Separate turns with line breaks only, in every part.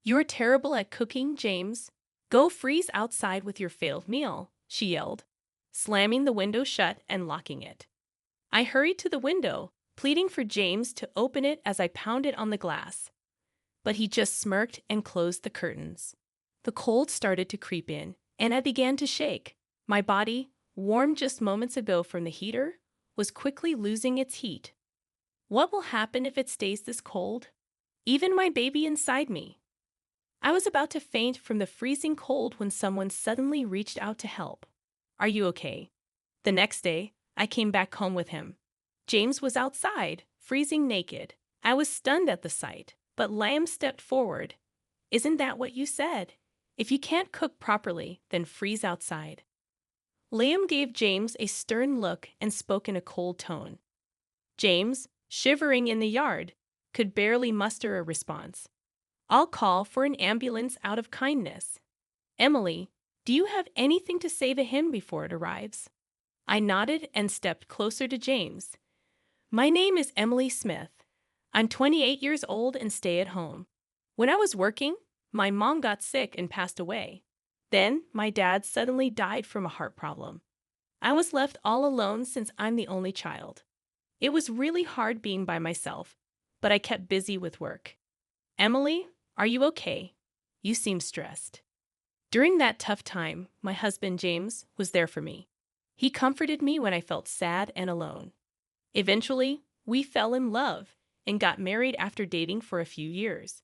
"You're terrible at cooking, James. Go freeze outside with your failed meal," she yelled, slamming the window shut and locking it. I hurried to the window, pleading for James to open it as I pounded on the glass. But he just smirked and closed the curtains. The cold started to creep in, and I began to shake. My body, warm just moments ago from the heater, was quickly losing its heat. What will happen if it stays this cold? Even my baby inside me. I was about to faint from the freezing cold when someone suddenly reached out to help. "Are you okay?" The next day, I came back home with him. James was outside, freezing naked. I was stunned at the sight, but Liam stepped forward. "Isn't that what you said? If you can't cook properly, then freeze outside." Liam gave James a stern look and spoke in a cold tone. James, shivering in the yard, could barely muster a response. "I'll call for an ambulance out of kindness. Emily, do you have anything to say to him before it arrives?" I nodded and stepped closer to James. "My name is Emily Smith. I'm 28 years old and stay at home. When I was working, my mom got sick and passed away. Then my dad suddenly died from a heart problem. I was left all alone since I'm the only child. It was really hard being by myself, but I kept busy with work. Emily, are you okay? You seem stressed." During that tough time, my husband James was there for me. He comforted me when I felt sad and alone. Eventually, we fell in love and got married after dating for a few years.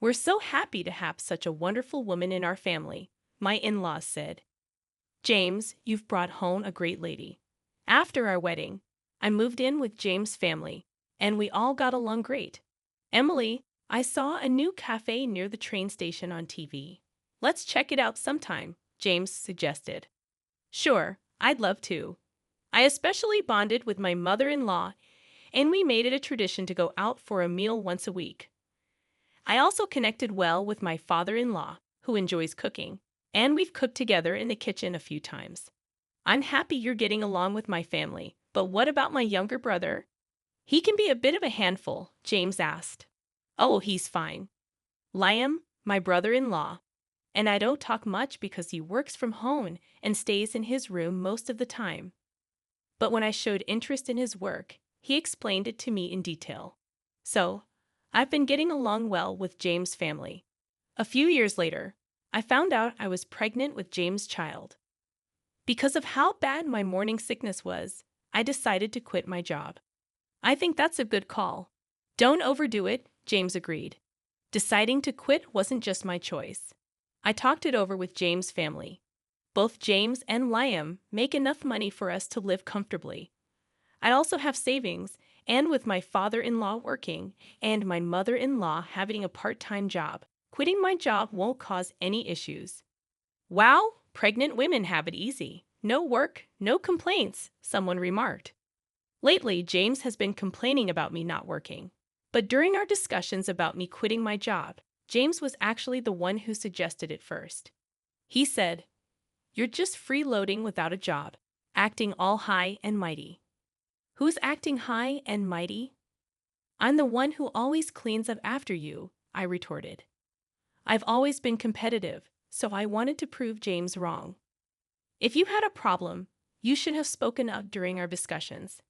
"We're so happy to have such a wonderful woman in our family," my in-laws said. "James, you've brought home a great lady." After our wedding, I moved in with James' family, and we all got along great. "Emily, I saw a new cafe near the train station on TV. Let's check it out sometime," James suggested. "Sure, I'd love to." I especially bonded with my mother-in-law, and we made it a tradition to go out for a meal once a week. I also connected well with my father-in-law, who enjoys cooking, and we've cooked together in the kitchen a few times. "I'm happy you're getting along with my family, but what about my younger brother?" "He can be a bit of a handful," James asked. "Oh, he's fine. Liam, my brother-in-law, and I don't talk much because he works from home and stays in his room most of the time. But when I showed interest in his work, he explained it to me in detail. So, I've been getting along well with James' family." A few years later, I found out I was pregnant with James' child. Because of how bad my morning sickness was, I decided to quit my job. "I think that's a good call." "Don't overdo it," James agreed. Deciding to quit wasn't just my choice. I talked it over with James' family. Both James and Liam make enough money for us to live comfortably. I also have savings, and with my father-in-law working and my mother-in-law having a part-time job, quitting my job won't cause any issues. "Wow, pregnant women have it easy. No work, no complaints," someone remarked. Lately, James has been complaining about me not working. But during our discussions about me quitting my job, James was actually the one who suggested it first. He said, "You're just freeloading without a job, acting all high and mighty." "Who's acting high and mighty?" "I'm the one who always cleans up after you," I retorted. I've always been competitive, so I wanted to prove James wrong. "If you had a problem, you should have spoken up during our discussions.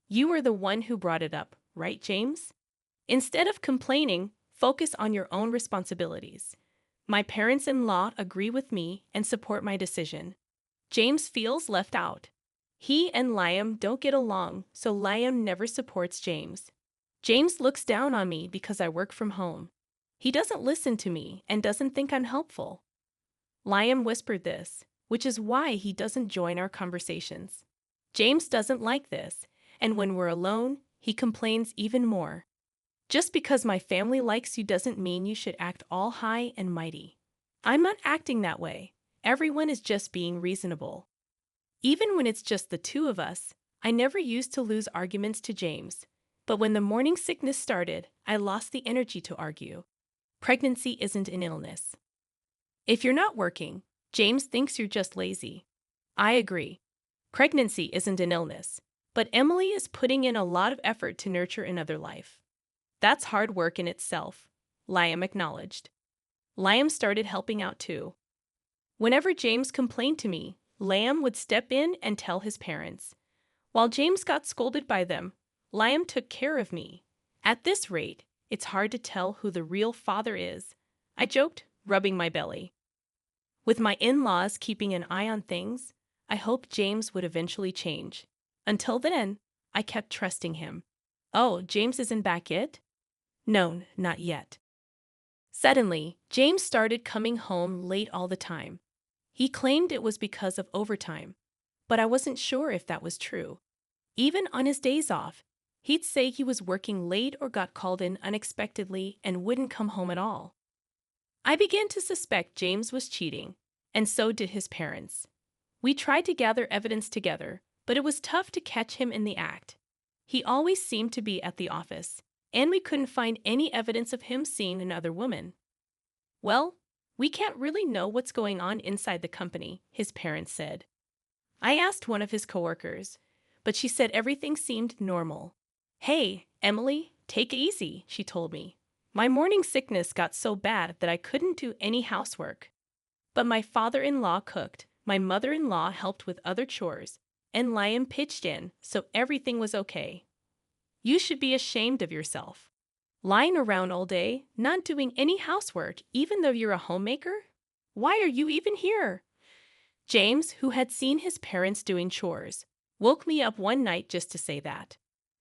You were the one who brought it up, right, James? Instead of complaining, focus on your own responsibilities. My parents-in-law agree with me and support my decision." James feels left out. He and Liam don't get along, so Liam never supports James. James looks down on me because I work from home. He doesn't listen to me and doesn't think I'm helpful. Liam whispered this, which is why he doesn't join our conversations. James doesn't like this, and when we're alone, he complains even more. "Just because my family likes you doesn't mean you should act all high and mighty." I'm not acting that way. Everyone is just being reasonable. Even when it's just the two of us, I never used to lose arguments to James. But when the morning sickness started, I lost the energy to argue. Pregnancy isn't an illness. "If you're not working, James thinks you're just lazy." I agree. Pregnancy isn't an illness, but Emily is putting in a lot of effort to nurture another life. "That's hard work in itself," Liam acknowledged. Liam started helping out too. Whenever James complained to me, Liam would step in and tell his parents. While James got scolded by them, Liam took care of me. At this rate, it's hard to tell who the real father is, I joked, rubbing my belly. With my in-laws keeping an eye on things, I hoped James would eventually change. Until then, I kept trusting him. Oh, James isn't back yet? No, not yet. Suddenly, James started coming home late all the time. He claimed it was because of overtime, but I wasn't sure if that was true. Even on his days off, he'd say he was working late or got called in unexpectedly and wouldn't come home at all. I began to suspect James was cheating, and so did his parents. We tried to gather evidence together, but it was tough to catch him in the act. He always seemed to be at the office, and we couldn't find any evidence of him seeing another woman. Well, we can't really know what's going on inside the company, his parents said. I asked one of his coworkers, but she said everything seemed normal. Hey, Emily, take it easy, she told me. My morning sickness got so bad that I couldn't do any housework. But my father-in-law cooked, my mother-in-law helped with other chores, and Liam pitched in, so everything was okay. You should be ashamed of yourself. Lying around all day, not doing any housework, even though you're a homemaker? Why are you even here? James, who had seen his parents doing chores, woke me up one night just to say that.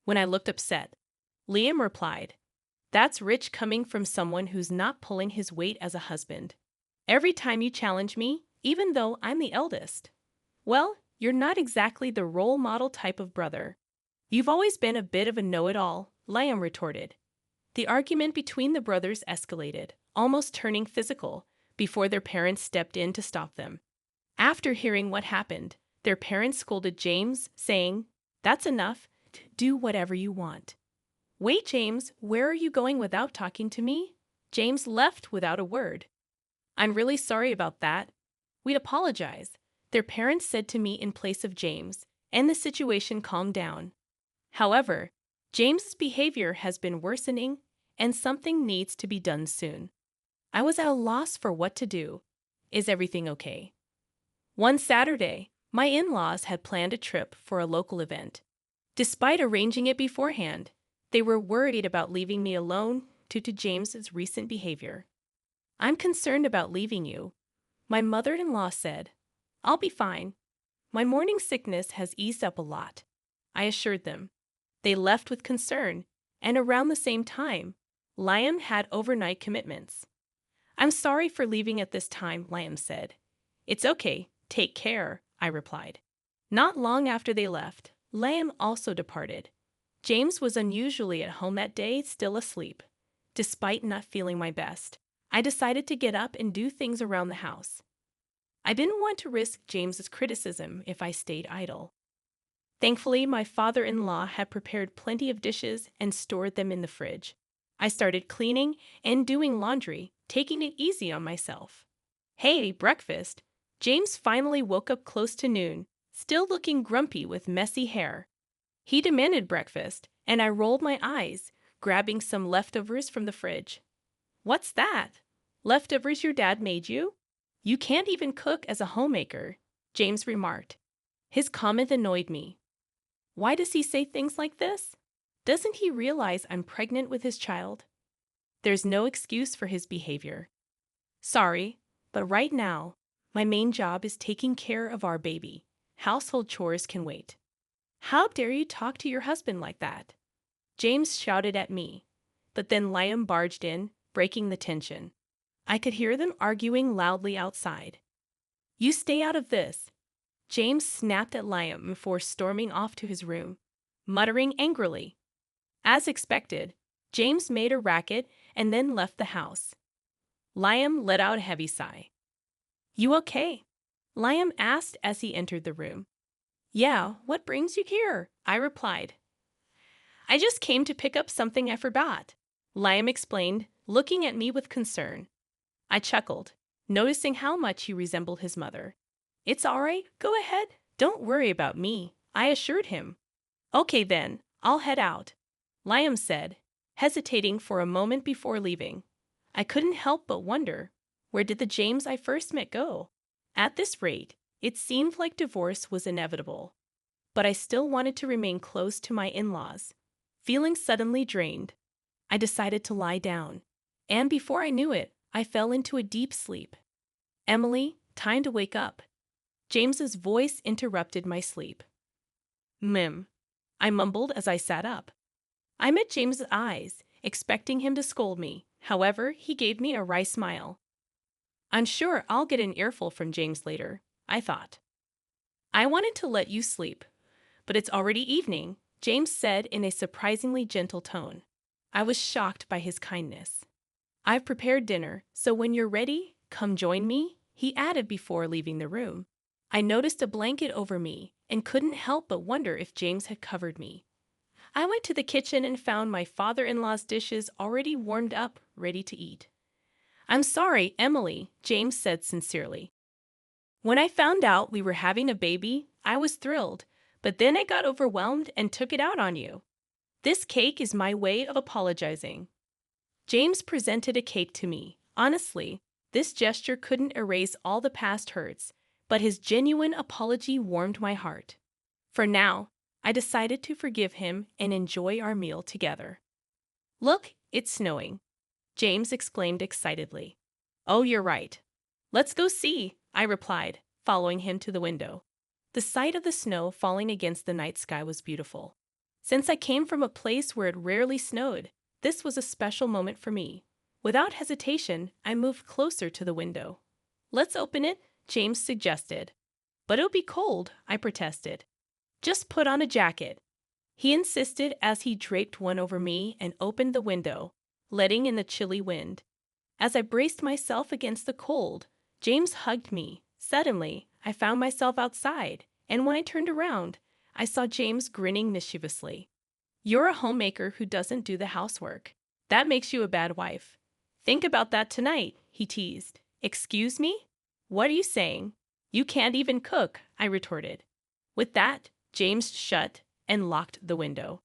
When I looked upset, Liam replied, "That's rich coming from someone who's not pulling his weight as a husband. Every time you challenge me, even though I'm the eldest. Well, you're not exactly the role model type of brother. You've always been a bit of a know-it-all," Liam retorted. The argument between the brothers escalated, almost turning physical, before their parents stepped in to stop them. After hearing what happened, their parents scolded James, saying, "That's enough. Do whatever you want." "Wait, James, where are you going without talking to me?" James left without a word. "I'm really sorry about that. We apologize," their parents said to me in place of James, and the situation calmed down. However, James's behavior has been worsening, and something needs to be done soon. I was at a loss for what to do. Is everything okay? One Saturday, my in-laws had planned a trip for a local event. Despite arranging it beforehand, they were worried about leaving me alone due to James's recent behavior. "I'm concerned about leaving you," my mother-in-law said. "I'll be fine. My morning sickness has eased up a lot," I assured them. They left with concern, and around the same time, Liam had overnight commitments. "I'm sorry for leaving at this time," Liam said. "It's okay, take care," I replied. Not long after they left, Liam also departed. James was unusually at home that day, still asleep. Despite not feeling my best, I decided to get up and do things around the house. I didn't want to risk James's criticism if I stayed idle. Thankfully, my father-in-law had prepared plenty of dishes and stored them in the fridge. I started cleaning and doing laundry, taking it easy on myself. "Hey, breakfast!" James finally woke up close to noon, still looking grumpy with messy hair. He demanded breakfast, and I rolled my eyes, grabbing some leftovers from the fridge. "What's that? Leftovers your dad made you? You can't even cook as a homemaker," James remarked. His comment annoyed me. Why does he say things like this? Doesn't he realize I'm pregnant with his child? There's no excuse for his behavior. Sorry, but right now, my main job is taking care of our baby. Household chores can wait. How dare you talk to your husband like that? James shouted at me, but then Liam barged in, breaking the tension. I could hear them arguing loudly outside. "You stay out of this." James snapped at Liam before storming off to his room, muttering angrily. As expected, James made a racket and then left the house. Liam let out a heavy sigh. "You okay?" Liam asked as he entered the room. "Yeah, what brings you here?" I replied. "I just came to pick up something I forgot," Liam explained, looking at me with concern. I chuckled, noticing how much he resembled his mother. "It's all right, go ahead. Don't worry about me," I assured him. "Okay then, I'll head out," Liam said, hesitating for a moment before leaving. I couldn't help but wonder, Where did the James I first met go? At this rate, it seemed like divorce was inevitable. But I still wanted to remain close to my in-laws. Feeling suddenly drained, I decided to lie down. And before I knew it, I fell into a deep sleep. Emily, time to wake up. James's voice interrupted my sleep. Mim, I mumbled as I sat up. I met James's eyes, expecting him to scold me. However, he gave me a wry smile. I'm sure I'll get an earful from James later, I thought. I wanted to let you sleep, but it's already evening, James said in a surprisingly gentle tone. I was shocked by his kindness. I've prepared dinner, so when you're ready, come join me, he added before leaving the room. I noticed a blanket over me and couldn't help but wonder if James had covered me. I went to the kitchen and found my father-in-law's dishes already warmed up, ready to eat. I'm sorry, Emily, James said sincerely. When I found out we were having a baby, I was thrilled, but then I got overwhelmed and took it out on you. This cake is my way of apologizing. James presented a cake to me. Honestly, this gesture couldn't erase all the past hurts, but his genuine apology warmed my heart. For now, I decided to forgive him and enjoy our meal together. Look, it's snowing, James exclaimed excitedly. Oh, you're right. Let's go see, I replied, following him to the window. The sight of the snow falling against the night sky was beautiful. Since I came from a place where it rarely snowed, this was a special moment for me. Without hesitation, I moved closer to the window. Let's open it, James suggested. But it'll be cold, I protested. Just put on a jacket. He insisted as he draped one over me and opened the window, letting in the chilly wind. As I braced myself against the cold, James hugged me. Suddenly, I found myself outside, and when I turned around, I saw James grinning mischievously. You're a homemaker who doesn't do the housework. That makes you a bad wife. Think about that tonight, he teased. Excuse me? What are you saying? You can't even cook, I retorted. With that, James shut and locked the window.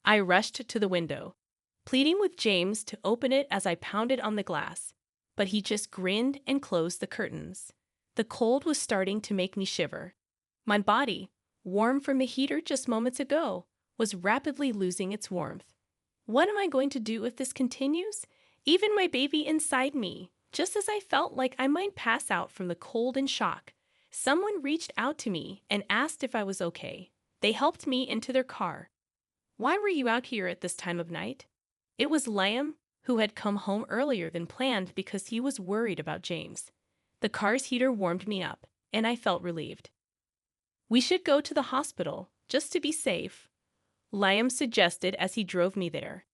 I rushed to the window, pleading with James to open it as I pounded on the glass, but he just grinned and closed the curtains. The cold was starting to make me shiver. My body, warm from the heater just moments ago, was rapidly losing its warmth. What am I going to do if this continues? Even my baby inside me, just as I felt like I might pass out from the cold and shock, someone reached out to me and asked if I was okay. They helped me into their car. Why were you out here at this time of night? It was Liam, who had come home earlier than planned because he was worried about James. The car's heater warmed me up, and I felt relieved. We should go to the hospital, just to be safe, Liam suggested as he drove me there.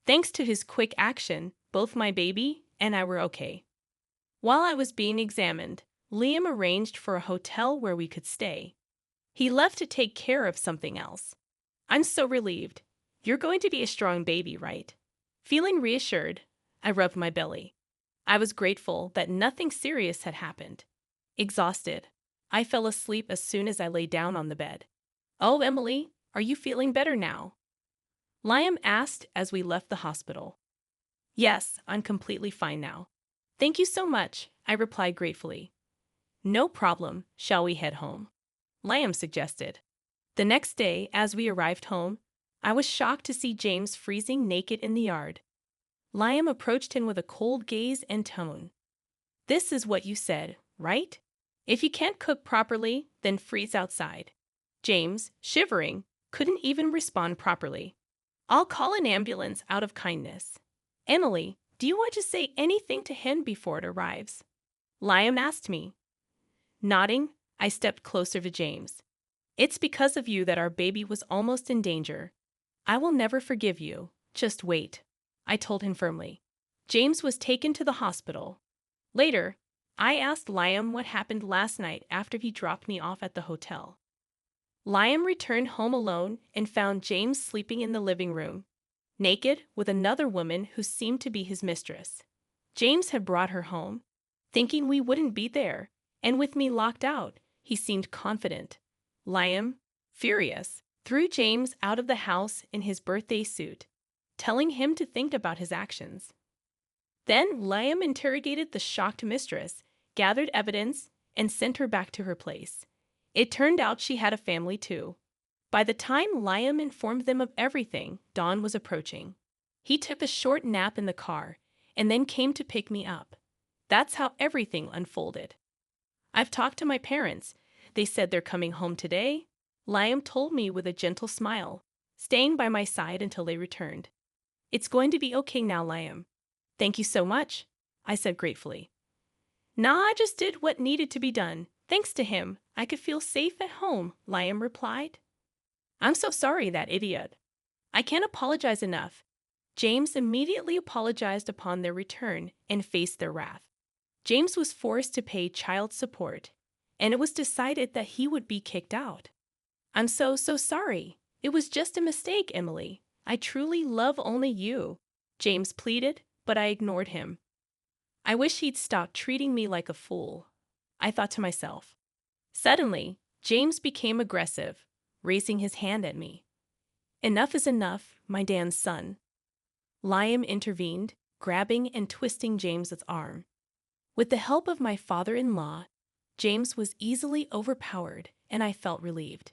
Thanks to his quick action, both my baby and I were okay. While I was being examined, Liam arranged for a hotel where we could stay. He left to take care of something else. I'm so relieved. You're going to be a strong baby, right? Feeling reassured, I rubbed my belly. I was grateful that nothing serious had happened. Exhausted, I fell asleep as soon as I lay down on the bed. Oh, Emily, are you feeling better now? Liam asked as we left the hospital. Yes, I'm completely fine now. Thank you so much, I replied gratefully. No problem, shall we head home? Liam suggested. The next day, as we arrived home, I was shocked to see James freezing naked in the yard. Liam approached him with a cold gaze and tone. This is what you said, right? If you can't cook properly, then freeze outside. James, shivering, couldn't even respond properly. I'll call an ambulance out of kindness. Emily, do you want to say anything to him before it arrives? Liam asked me. Nodding, I stepped closer to James. It's because of you that our baby was almost in danger. I will never forgive you. Just wait, I told him firmly. James was taken to the hospital. Later, I asked Liam what happened last night after he dropped me off at the hotel. Liam returned home alone and found James sleeping in the living room, naked with another woman who seemed to be his mistress. James had brought her home, thinking we wouldn't be there, and with me locked out, he seemed confident. Liam, furious, threw James out of the house in his birthday suit, telling him to think about his actions. Then Liam interrogated the shocked mistress, gathered evidence, and sent her back to her place. It turned out she had a family too. By the time Liam informed them of everything, dawn was approaching. He took a short nap in the car and then came to pick me up. That's how everything unfolded. I've talked to my parents. They said they're coming home today. Liam told me with a gentle smile, staying by my side until they returned. It's going to be okay now, Liam. Thank you so much, I said gratefully. Nah, I just did what needed to be done. Thanks to him, I could feel safe at home, Liam replied. I'm so sorry, that idiot. I can't apologize enough. James immediately apologized upon their return and faced their wrath. James was forced to pay child support, and it was decided that he would be kicked out. I'm so sorry. It was just a mistake, Emily. I truly love only you, James pleaded, but I ignored him. I wish he'd stop treating me like a fool, I thought to myself. Suddenly, James became aggressive, raising his hand at me. Enough is enough, my Dan's son. Liam intervened, grabbing and twisting James's arm. With the help of my father-in-law, James was easily overpowered, and I felt relieved.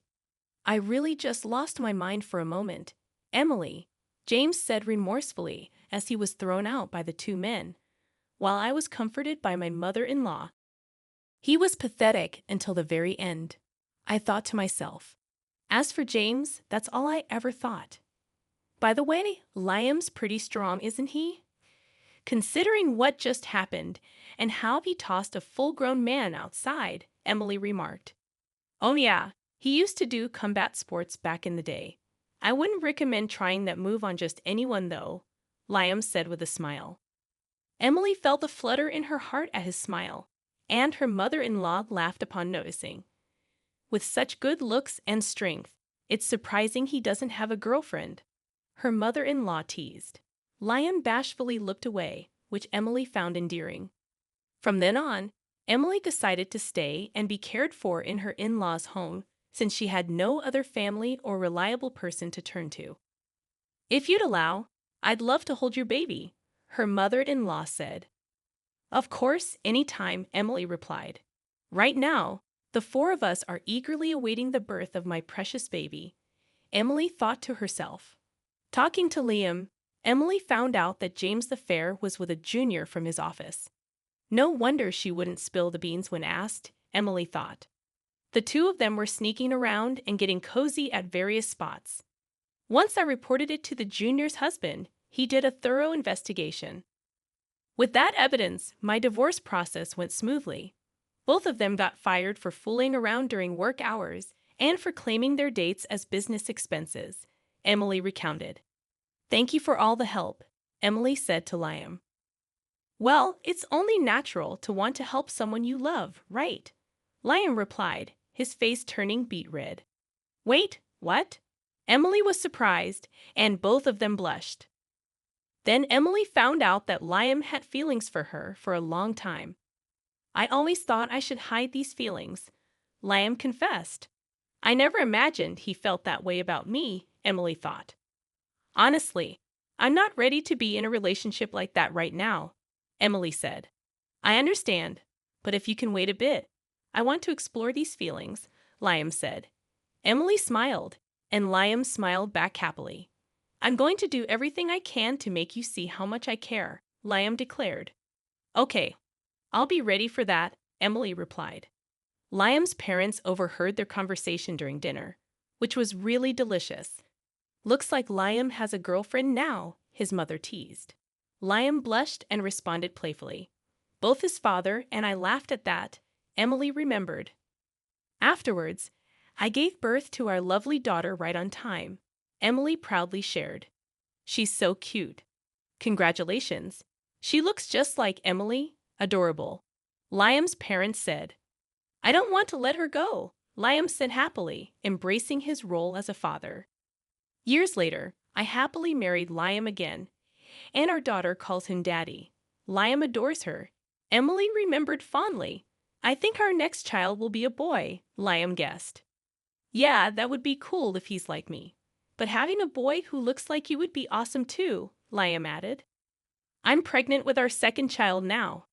I really just lost my mind for a moment. Emily, James said remorsefully as he was thrown out by the two men, while I was comforted by my mother-in-law. He was pathetic until the very end, I thought to myself. As for James, that's all I ever thought. By the way, Liam's pretty strong, isn't he? Considering what just happened and how he tossed a full-grown man outside, Emily remarked. Oh yeah, he used to do combat sports back in the day. I wouldn't recommend trying that move on just anyone though, Liam said with a smile. Emily felt the flutter in her heart at his smile, and her mother-in-law laughed upon noticing. With such good looks and strength, it's surprising he doesn't have a girlfriend, her mother-in-law teased. Liam bashfully looked away, which Emily found endearing. From then on, Emily decided to stay and be cared for in her in-laws' home since she had no other family or reliable person to turn to. If you'd allow, I'd love to hold your baby, her mother-in-law said. Of course, anytime, Emily replied. Right now, the four of us are eagerly awaiting the birth of my precious baby, Emily thought to herself. Talking to Liam, Emily found out that James the Fair was with a junior from his office. No wonder she wouldn't spill the beans when asked, Emily thought. The two of them were sneaking around and getting cozy at various spots. Once I reported it to the junior's husband, he did a thorough investigation. With that evidence, my divorce process went smoothly. Both of them got fired for fooling around during work hours and for claiming their dates as business expenses, Emily recounted. Thank you for all the help, Emily said to Liam. Well, it's only natural to want to help someone you love, right? Liam replied, his face turning beet red. Wait, what? Emily was surprised, and both of them blushed. Then Emily found out that Liam had feelings for her for a long time. I always thought I should hide these feelings, Liam confessed. I never imagined he felt that way about me, Emily thought. Honestly, I'm not ready to be in a relationship like that right now, Emily said. I understand, but if you can wait a bit, I want to explore these feelings, Liam said. Emily smiled, and Liam smiled back happily. I'm going to do everything I can to make you see how much I care, Liam declared. Okay, I'll be ready for that, Emily replied. Liam's parents overheard their conversation during dinner, which was really delicious. Looks like Liam has a girlfriend now, his mother teased. Liam blushed and responded playfully. Both his father and I laughed at that, Emily remembered. Afterwards, I gave birth to our lovely daughter right on time, Emily proudly shared. She's so cute. Congratulations. She looks just like Emily, adorable, Liam's parents said. I don't want to let her go, Liam said happily, embracing his role as a father. Years later, I happily married Liam again, and our daughter calls him Daddy. Liam adores her. Emily remembered fondly. I think our next child will be a boy, Liam guessed. Yeah, that would be cool if he's like me. But having a boy who looks like you would be awesome too, Liam added. I'm pregnant with our second child now.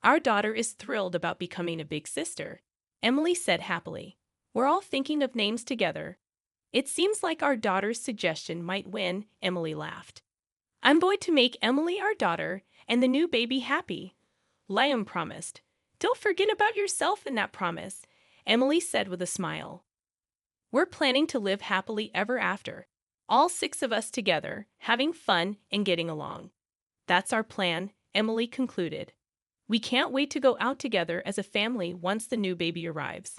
Our daughter is thrilled about becoming a big sister, Emily said happily. We're all thinking of names together. It seems like our daughter's suggestion might win, Emily laughed. I'm going to make Emily our daughter and the new baby happy, Liam promised. Don't forget about yourself in that promise, Emily said with a smile. We're planning to live happily ever after, all 6 of us together, having fun and getting along. That's our plan, Emily concluded. We can't wait to go out together as a family once the new baby arrives.